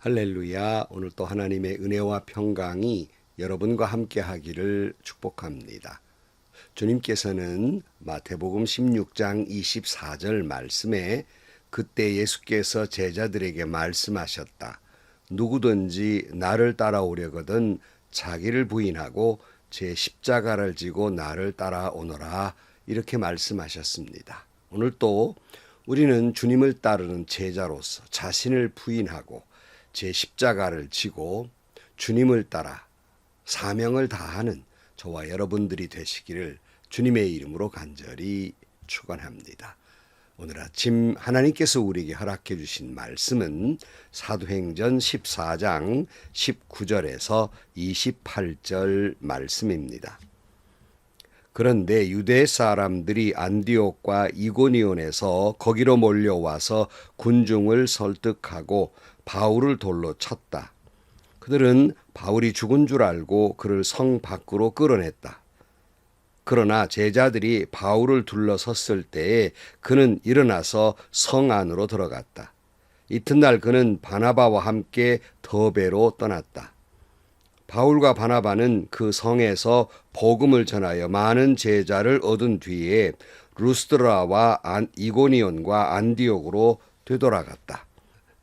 할렐루야. 오늘 또 하나님의 은혜와 평강이 여러분과 함께 하기를 축복합니다. 주님께서는 마태복음 16장 24절 말씀에 그때 예수께서 제자들에게 말씀하셨다. 누구든지 나를 따라오려거든 자기를 부인하고 제 십자가를 지고 나를 따라오너라. 이렇게 말씀하셨습니다. 오늘 또 우리는 주님을 따르는 제자로서 자신을 부인하고 제 십자가를 지고 주님을 따라 사명을 다하는 저와 여러분들이 되시기를 주님의 이름으로 간절히 축원합니다. 오늘 아침 하나님께서 우리에게 허락해 주신 말씀은 사도행전 14장 19절에서 28절 말씀입니다. 그런데 유대 사람들이 안디옥과 이고니온에서 거기로 몰려와서 군중을 설득하고 바울을 돌로 쳤다. 그들은 바울이 죽은 줄 알고 그를 성 밖으로 끌어냈다. 그러나 제자들이 바울을 둘러섰을 때에 그는 일어나서 성 안으로 들어갔다. 이튿날 그는 바나바와 함께 더베로 떠났다. 바울과 바나바는 그 성에서 복음을 전하여 많은 제자를 얻은 뒤에 루스드라와 이고니온과 안디옥으로 되돌아갔다.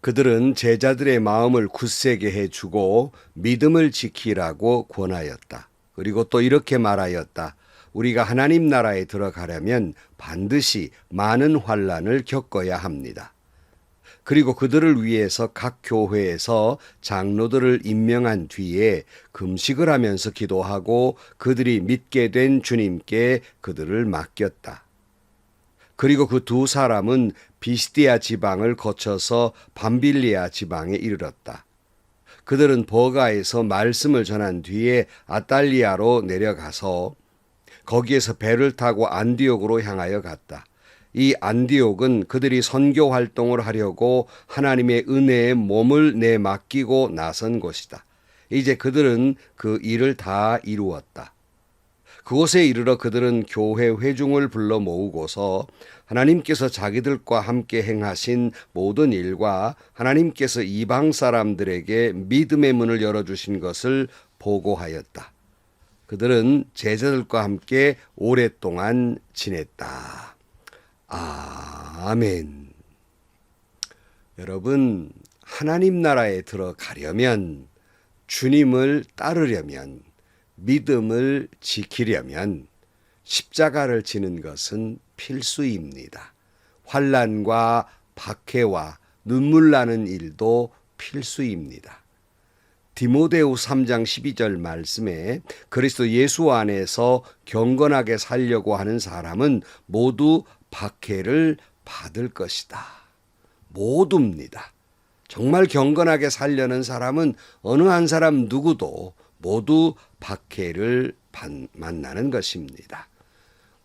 그들은 제자들의 마음을 굳세게 해주고 믿음을 지키라고 권하였다. 그리고 또 이렇게 말하였다. 우리가 하나님 나라에 들어가려면 반드시 많은 환난을 겪어야 합니다. 그리고 그들을 위해서 각 교회에서 장로들을 임명한 뒤에 금식을 하면서 기도하고 그들이 믿게 된 주님께 그들을 맡겼다. 그리고 그 두 사람은 비시디아 지방을 거쳐서 밤빌리아 지방에 이르렀다. 그들은 버가에서 말씀을 전한 뒤에 아탈리아로 내려가서 거기에서 배를 타고 안디옥으로 향하여 갔다. 이 안디옥은 그들이 선교 활동을 하려고 하나님의 은혜에 몸을 내맡기고 나선 곳이다. 이제 그들은 그 일을 다 이루었다. 그곳에 이르러 그들은 교회 회중을 불러 모으고서 하나님께서 자기들과 함께 행하신 모든 일과 하나님께서 이방 사람들에게 믿음의 문을 열어주신 것을 보고하였다. 그들은 제자들과 함께 오랫동안 지냈다. 아멘. 여러분, 하나님 나라에 들어가려면, 주님을 따르려면, 믿음을 지키려면 십자가를 지는 것은 필수입니다. 환난과 박해와 눈물 나는 일도 필수입니다. 디모데후 3장 12절 말씀에 그리스도 예수 안에서 경건하게 살려고 하는 사람은 모두 박해를 받을 것이다. 모두입니다. 정말 경건하게 살려는 사람은 어느 한 사람 누구도 모두 박해를 만나는 것입니다.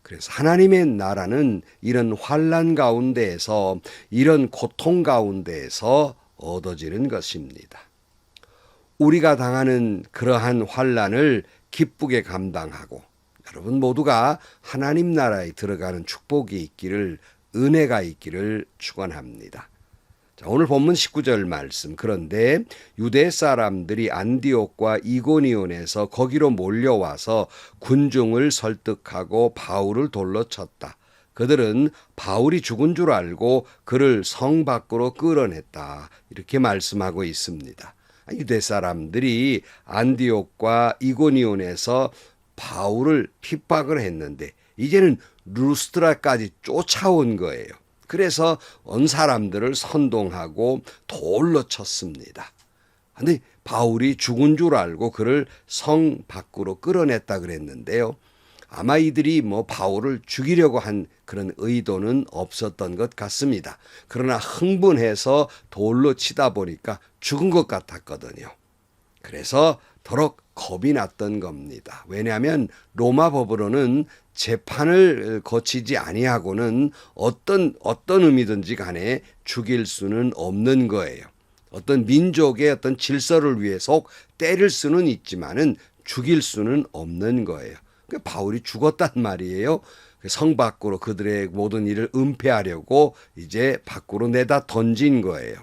그래서 하나님의 나라는 이런 환난 가운데에서 이런 고통 가운데에서 얻어지는 것입니다. 우리가 당하는 그러한 환난을 기쁘게 감당하고 여러분 모두가 하나님 나라에 들어가는 축복이 있기를 은혜가 있기를 축원합니다. 자, 오늘 본문 19절 말씀. 그런데 유대 사람들이 안디옥과 이고니온에서 거기로 몰려와서 군중을 설득하고 바울을 돌로 쳤다. 그들은 바울이 죽은 줄 알고 그를 성 밖으로 끌어냈다. 이렇게 말씀하고 있습니다. 유대 사람들이 안디옥과 이고니온에서 바울을 핍박을 했는데 이제는 루스드라까지 쫓아온 거예요. 그래서 온 사람들을 선동하고 돌로 쳤습니다. 그런데 바울이 죽은 줄 알고 그를 성 밖으로 끌어냈다 그랬는데요. 아마 이들이 바울을 죽이려고 한 그런 의도는 없었던 것 같습니다. 그러나 흥분해서 돌로 치다 보니까 죽은 것 같았거든요. 그래서 더욱 겁이 났던 겁니다. 왜냐하면 로마 법으로는 재판을 거치지 아니하고는 어떤 의미든지 간에 죽일 수는 없는 거예요. 어떤 민족의 어떤 질서를 위해서 때릴 수는 있지만은 죽일 수는 없는 거예요. 바울이 죽었단 말이에요. 성 밖으로 그들의 모든 일을 은폐하려고 이제 밖으로 내다 던진 거예요.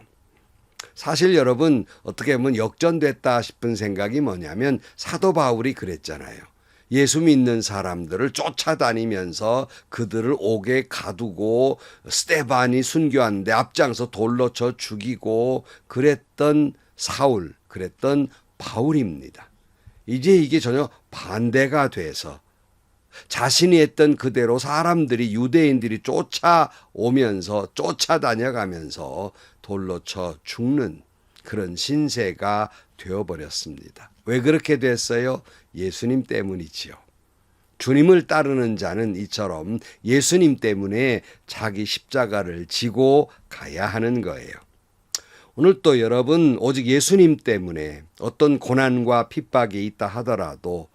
사실 여러분 어떻게 보면 역전됐다 싶은 생각이 뭐냐면 사도 바울이 그랬잖아요. 예수 믿는 사람들을 쫓아다니면서 그들을 옥에 가두고 스데반이 순교하는데 앞장서 돌로 쳐 죽이고 그랬던 사울, 그랬던 바울입니다. 이제 이게 전혀 반대가 돼서 자신이 했던 그대로 사람들이 유대인들이 쫓아오면서 쫓아다녀가면서 돌로 쳐 죽는 그런 신세가 되어버렸습니다. 왜 그렇게 됐어요? 예수님 때문이지요. 주님을 따르는 자는 이처럼 예수님 때문에 자기 십자가를 지고 가야 하는 거예요. 오늘 또 여러분 오직 예수님 때문에 어떤 고난과 핍박이 있다 하더라도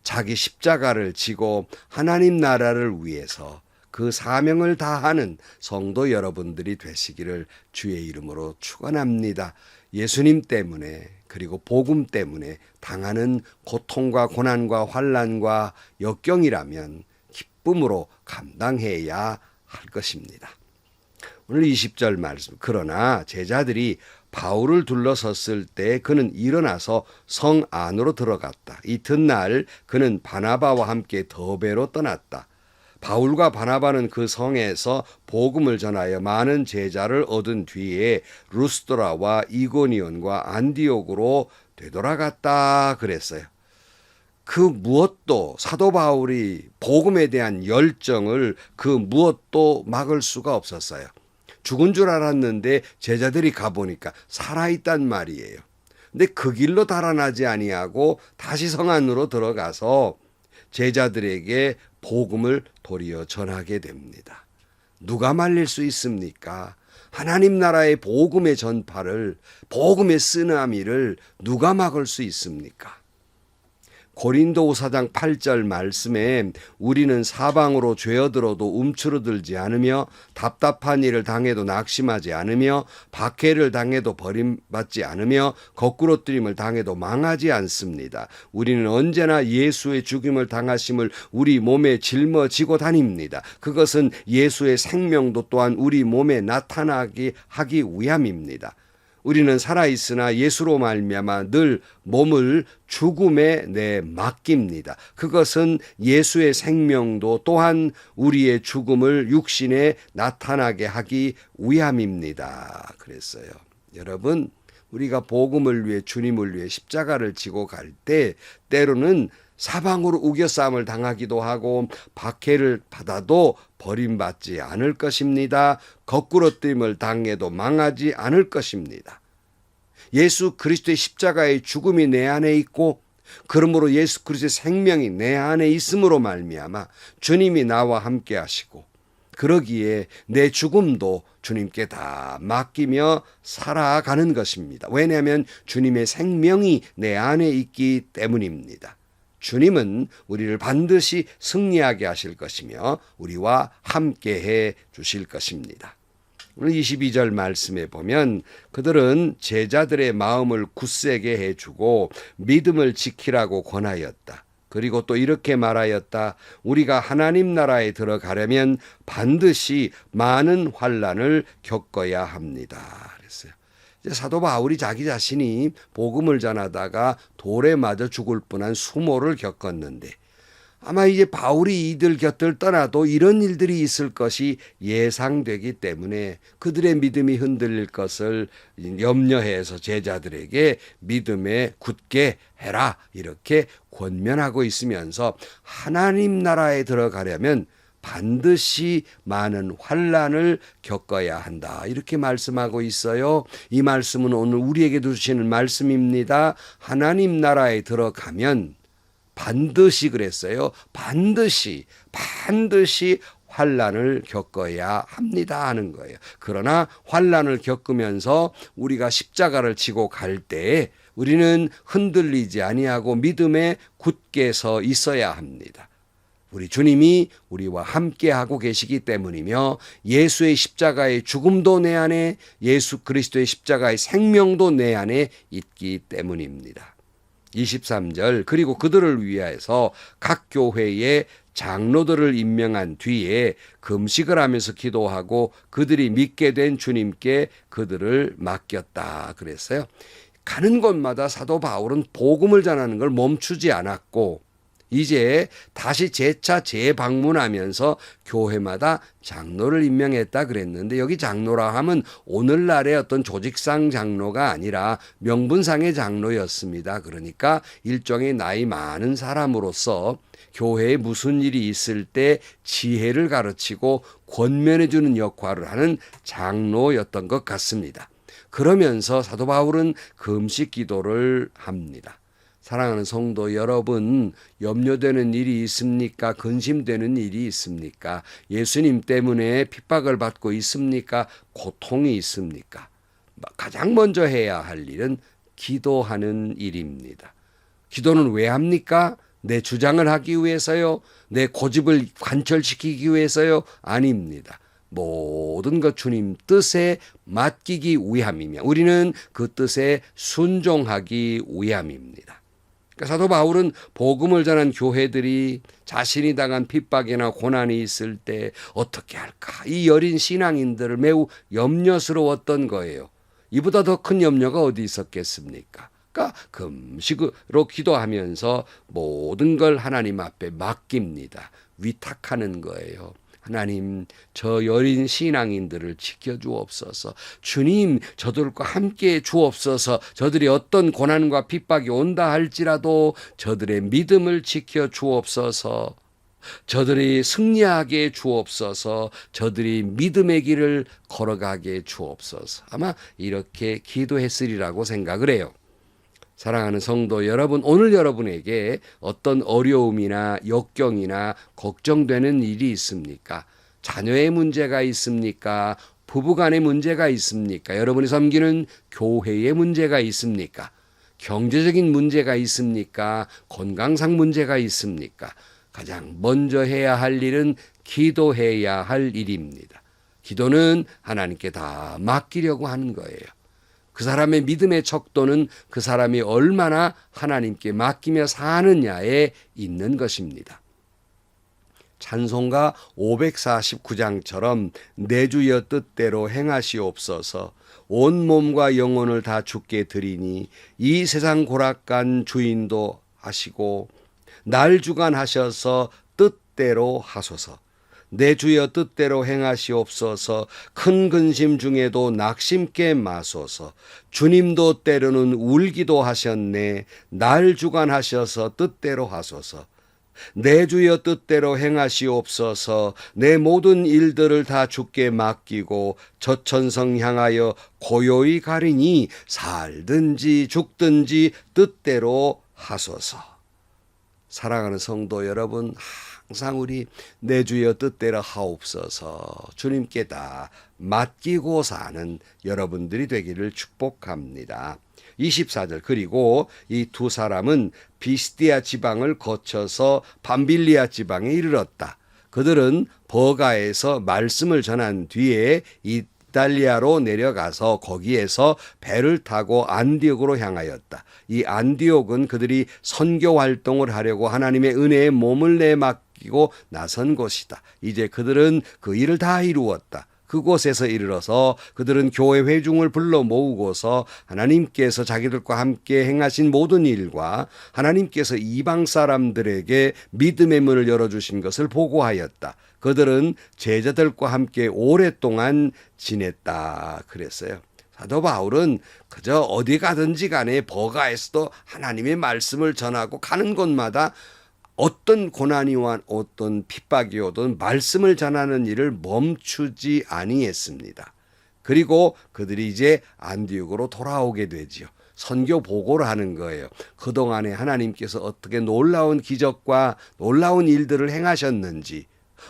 자기 십자가를 지고 하나님 나라를 위해서 그 사명을 다하는 성도 여러분들이 되시기를 주의 이름으로 축원합니다. 예수님 때문에 그리고 복음 때문에 당하는 고통과 고난과 환난과 역경이라면 기쁨으로 감당해야 할 것입니다. 오늘 20절 말씀. 그러나 제자들이 바울을 둘러섰을 때 그는 일어나서 성 안으로 들어갔다. 이튿날 그는 바나바와 함께 더베로 떠났다. 바울과 바나바는 그 성에서 복음을 전하여 많은 제자를 얻은 뒤에 루스드라와 이고니온과 안디옥으로 되돌아갔다 그랬어요. 그 무엇도 사도 바울이 복음에 대한 열정을 그 무엇도 막을 수가 없었어요. 죽은 줄 알았는데 제자들이 가보니까 살아있단 말이에요. 근데 그 길로 달아나지 아니하고 다시 성 안으로 들어가서 제자들에게 복음을 도리어 전하게 됩니다. 누가 말릴 수 있습니까? 하나님 나라의 복음의 전파를, 복음의 쓰나미를 누가 막을 수 있습니까? 고린도 4장 8절 말씀에 우리는 사방으로 죄어들어도 움츠러들지 않으며 답답한 일을 당해도 낙심하지 않으며 박해를 당해도 버림받지 않으며 거꾸로뜨림을 당해도 망하지 않습니다. 우리는 언제나 예수의 죽임을 당하심을 우리 몸에 짊어지고 다닙니다. 그것은 예수의 생명도 또한 우리 몸에 나타나게 하기 위함입니다. 우리는 살아있으나 예수로 말미암아 늘 몸을 죽음에 맡깁니다. 그것은 예수의 생명도 또한 우리의 죽음을 육신에 나타나게 하기 위함입니다. 그랬어요. 여러분, 우리가 복음을 위해 주님을 위해 십자가를 지고 갈 때 때로는 사방으로 우겨싸움을 당하기도 하고 박해를 받아도 버림받지 않을 것입니다. 거꾸로뜨림을 당해도 망하지 않을 것입니다. 예수 그리스도의 십자가의 죽음이 내 안에 있고 그러므로 예수 그리스도의 생명이 내 안에 있음으로 말미암아 주님이 나와 함께 하시고 그러기에 내 죽음도 주님께 다 맡기며 살아가는 것입니다. 왜냐하면 주님의 생명이 내 안에 있기 때문입니다. 주님은 우리를 반드시 승리하게 하실 것이며 우리와 함께해 주실 것입니다. 오늘 22절 말씀에 보면 그들은 제자들의 마음을 굳세게 해주고 믿음을 지키라고 권하였다. 그리고 또 이렇게 말하였다. 우리가 하나님 나라에 들어가려면 반드시 많은 환난을 겪어야 합니다. 그랬어요. 사도 바울이 자기 자신이 복음을 전하다가 돌에 맞아 죽을 뻔한 수모를 겪었는데 아마 이제 바울이 이들 곁을 떠나도 이런 일들이 있을 것이 예상되기 때문에 그들의 믿음이 흔들릴 것을 염려해서 제자들에게 믿음에 굳게 해라 이렇게 권면하고 있으면서 하나님 나라에 들어가려면 반드시 많은 환난을 겪어야 한다. 이렇게 말씀하고 있어요. 이 말씀은 오늘 우리에게도 주시는 말씀입니다. 하나님 나라에 들어가면 반드시 그랬어요. 반드시 환난을 겪어야 합니다 하는 거예요. 그러나 환난을 겪으면서 우리가 십자가를 지고 갈 때 우리는 흔들리지 아니하고 믿음에 굳게 서 있어야 합니다. 우리 주님이 우리와 함께하고 계시기 때문이며 예수의 십자가의 죽음도 내 안에 예수 그리스도의 십자가의 생명도 내 안에 있기 때문입니다. 23절 그리고 그들을 위하여서 각 교회에 장로들을 임명한 뒤에 금식을 하면서 기도하고 그들이 믿게 된 주님께 그들을 맡겼다 그랬어요. 가는 곳마다 사도 바울은 복음을 전하는 걸 멈추지 않았고 이제 다시 재차 재방문하면서 교회마다 장로를 임명했다 그랬는데 여기 장로라 하면 오늘날의 어떤 조직상 장로가 아니라 명분상의 장로였습니다. 그러니까 일종의 나이 많은 사람으로서 교회에 무슨 일이 있을 때 지혜를 가르치고 권면해 주는 역할을 하는 장로였던 것 같습니다. 그러면서 사도 바울은 금식 기도를 합니다. 사랑하는 성도 여러분, 염려되는 일이 있습니까? 근심되는 일이 있습니까? 예수님 때문에 핍박을 받고 있습니까? 고통이 있습니까? 가장 먼저 해야 할 일은 기도하는 일입니다. 기도는 왜 합니까? 내 주장을 하기 위해서요? 내 고집을 관철시키기 위해서요? 아닙니다. 모든 것 주님 뜻에 맡기기 위함이며 우리는 그 뜻에 순종하기 위함입니다. 그러니까 사도 바울은 복음을 전한 교회들이 자신이 당한 핍박이나 고난이 있을 때 어떻게 할까? 이 여린 신앙인들을 매우 염려스러웠던 거예요. 이보다 더 큰 염려가 어디 있었겠습니까? 그러니까 금식으로 기도하면서 모든 걸 하나님 앞에 맡깁니다. 위탁하는 거예요. 하나님, 저 여린 신앙인들을 지켜주옵소서. 주님, 저들과 함께 주옵소서. 저들이 어떤 고난과 핍박이 온다 할지라도 저들의 믿음을 지켜주옵소서. 저들이 승리하게 주옵소서. 저들이 믿음의 길을 걸어가게 주옵소서. 아마 이렇게 기도했으리라고 생각을 해요. 사랑하는 성도 여러분, 오늘 여러분에게 어떤 어려움이나 역경이나 걱정되는 일이 있습니까? 자녀의 문제가 있습니까? 부부간의 문제가 있습니까? 여러분이 섬기는 교회의 문제가 있습니까? 경제적인 문제가 있습니까? 건강상 문제가 있습니까? 가장 먼저 해야 할 일은 기도해야 할 일입니다. 기도는 하나님께 다 맡기려고 하는 거예요. 그 사람의 믿음의 척도는 그 사람이 얼마나 하나님께 맡기며 사느냐에 있는 것입니다. 찬송가 549장처럼 내 주여 뜻대로 행하시옵소서. 온 몸과 영혼을 다 주께 드리니 이 세상 고락간 주인도 하시고 날 주관하셔서 뜻대로 하소서. 내 주여 뜻대로 행하시옵소서. 큰 근심 중에도 낙심께 마소서. 주님도 때로는 울기도 하셨네. 날 주관하셔서 뜻대로 하소서. 내 주여 뜻대로 행하시옵소서. 내 모든 일들을 다 주께 맡기고 저천성 향하여 고요히 가리니 살든지 죽든지 뜻대로 하소서. 사랑하는 성도 여러분, 항상 우리 내 주여 뜻대로 하옵소서 주님께 다 맡기고 사는 여러분들이 되기를 축복합니다. 24절 그리고 이 두 사람은 비스디아 지방을 거쳐서 밤빌리아 지방에 이르렀다. 그들은 버가에서 말씀을 전한 뒤에 이탈리아로 내려가서 거기에서 배를 타고 안디옥으로 향하였다. 이 안디옥은 그들이 선교 활동을 하려고 하나님의 은혜에 몸을 내맡기고 나선 곳이다. 이제 그들은 그 일을 다 이루었다. 그곳에서 이르러서 그들은 교회 회중을 불러 모으고서 하나님께서 자기들과 함께 행하신 모든 일과 하나님께서 이방 사람들에게 믿음의 문을 열어주신 것을 보고하였다. 그들은 제자들과 함께 오랫동안 지냈다 그랬어요. 사도 바울은 그저 어디 가든지 간에 버가에서도 하나님의 말씀을 전하고 가는 곳마다 어떤 고난이 와 어떤 핍박이 오든 말씀을 전하는 일을 멈추지 아니했습니다. 그리고 그들이 이제 안디옥으로 돌아오게 되지요. 선교 보고를 하는 거예요. 그동안에 하나님께서 어떻게 놀라운 기적과 놀라운 일들을 행하셨는지,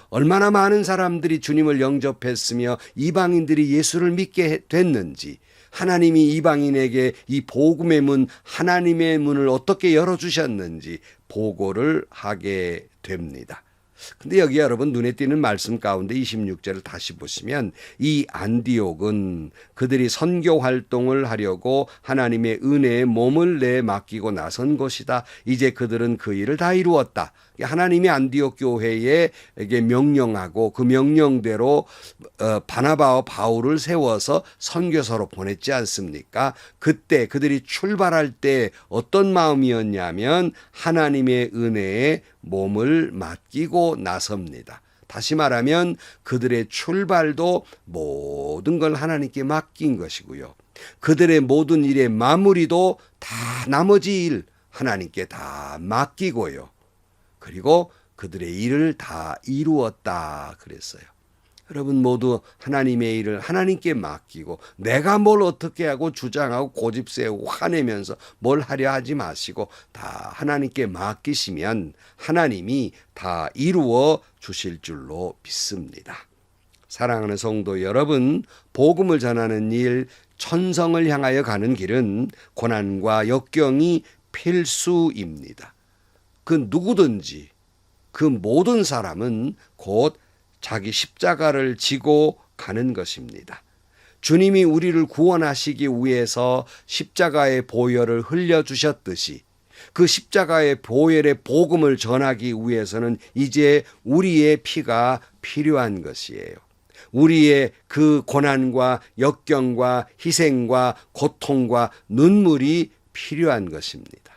얼마나 많은 사람들이 주님을 영접했으며 이방인들이 예수를 믿게 됐는지, 하나님이 이방인에게 이 복음의 문, 하나님의 문을 어떻게 열어주셨는지 보고를 하게 됩니다. 근데 여기 여러분 눈에 띄는 말씀 가운데 26절을 다시 보시면 이 안디옥은 그들이 선교 활동을 하려고 하나님의 은혜에 몸을 내 맡기고 나선 것이다. 이제 그들은 그 일을 다 이루었다. 하나님이 안디옥 교회에게 명령하고 그 명령대로 바나바와 바울을 세워서 선교사로 보냈지 않습니까? 그때 그들이 출발할 때 어떤 마음이었냐면 하나님의 은혜에 몸을 맡기고 나섭니다. 다시 말하면 그들의 출발도 모든 걸 하나님께 맡긴 것이고요. 그들의 모든 일의 마무리도 다 나머지 일 하나님께 다 맡기고요. 그리고 그들의 일을 다 이루었다 그랬어요. 여러분 모두 하나님의 일을 하나님께 맡기고 내가 뭘 어떻게 하고 주장하고 고집 세우고 화내면서 뭘 하려 하지 마시고 다 하나님께 맡기시면 하나님이 다 이루어 주실 줄로 믿습니다. 사랑하는 성도 여러분, 복음을 전하는 일, 천성을 향하여 가는 길은 고난과 역경이 필수입니다. 그 누구든지 그 모든 사람은 곧 자기 십자가를 지고 가는 것입니다. 주님이 우리를 구원하시기 위해서 십자가의 보혈을 흘려주셨듯이 그 십자가의 보혈의 복음을 전하기 위해서는 이제 우리의 피가 필요한 것이에요. 우리의 그 고난과 역경과 희생과 고통과 눈물이 필요한 것입니다.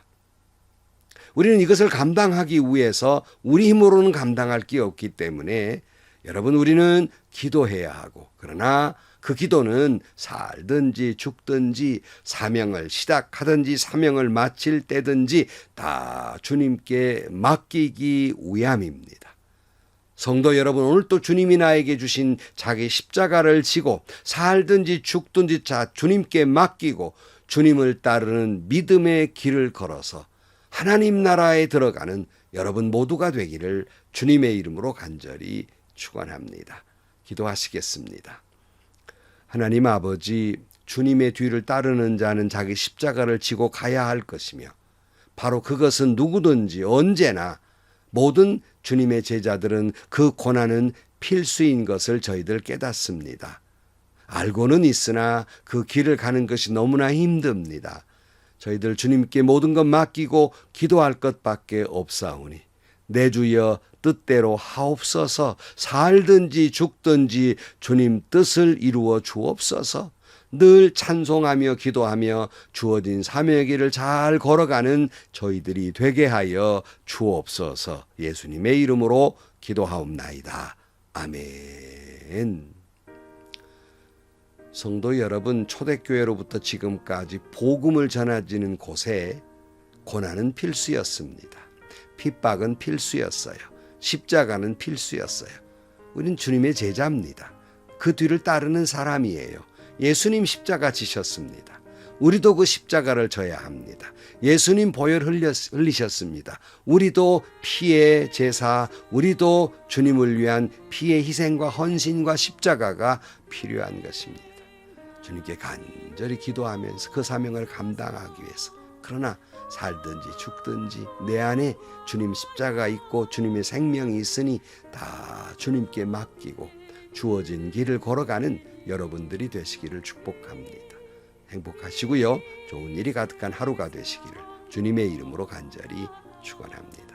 우리는 이것을 감당하기 위해서 우리 힘으로는 감당할 게 없기 때문에 여러분 우리는 기도해야 하고 그러나 그 기도는 살든지 죽든지 사명을 시작하든지 사명을 마칠 때든지 다 주님께 맡기기 위함입니다. 성도 여러분 오늘 또 주님이 나에게 주신 자기 십자가를 지고 살든지 죽든지 주님께 맡기고 주님을 따르는 믿음의 길을 걸어서 하나님 나라에 들어가는 여러분 모두가 되기를 주님의 이름으로 간절히 축원합니다. 기도하시겠습니다. 하나님 아버지, 주님의 뒤를 따르는 자는 자기 십자가를 지고 가야 할 것이며 바로 그것은 누구든지 언제나 모든 주님의 제자들은 그 고난은 필수인 것을 저희들 깨닫습니다. 알고는 있으나 그 길을 가는 것이 너무나 힘듭니다. 저희들 주님께 모든 것 맡기고 기도할 것밖에 없사오니 내 주여 뜻대로 하옵소서. 살든지 죽든지 주님 뜻을 이루어 주옵소서. 늘 찬송하며 기도하며 주어진 사명의 길을 잘 걸어가는 저희들이 되게 하여 주옵소서. 예수님의 이름으로 기도하옵나이다. 아멘. 성도 여러분, 초대교회로부터 지금까지 복음을 전해지는 곳에 고난은 필수였습니다. 핍박은 필수였어요. 십자가는 필수였어요. 우린 주님의 제자입니다. 그 뒤를 따르는 사람이에요. 예수님 십자가 지셨습니다. 우리도 그 십자가를 져야 합니다. 예수님 보혈 흘리셨습니다. 우리도 피의 제사, 우리도 주님을 위한 피의 희생과 헌신과 십자가가 필요한 것입니다. 주님께 간절히 기도하면서 그 사명을 감당하기 위해서 그러나 살든지 죽든지 내 안에 주님 십자가 있고 주님의 생명이 있으니 다 주님께 맡기고 주어진 길을 걸어가는 여러분들이 되시기를 축복합니다. 행복하시고요. 좋은 일이 가득한 하루가 되시기를 주님의 이름으로 간절히 축원합니다.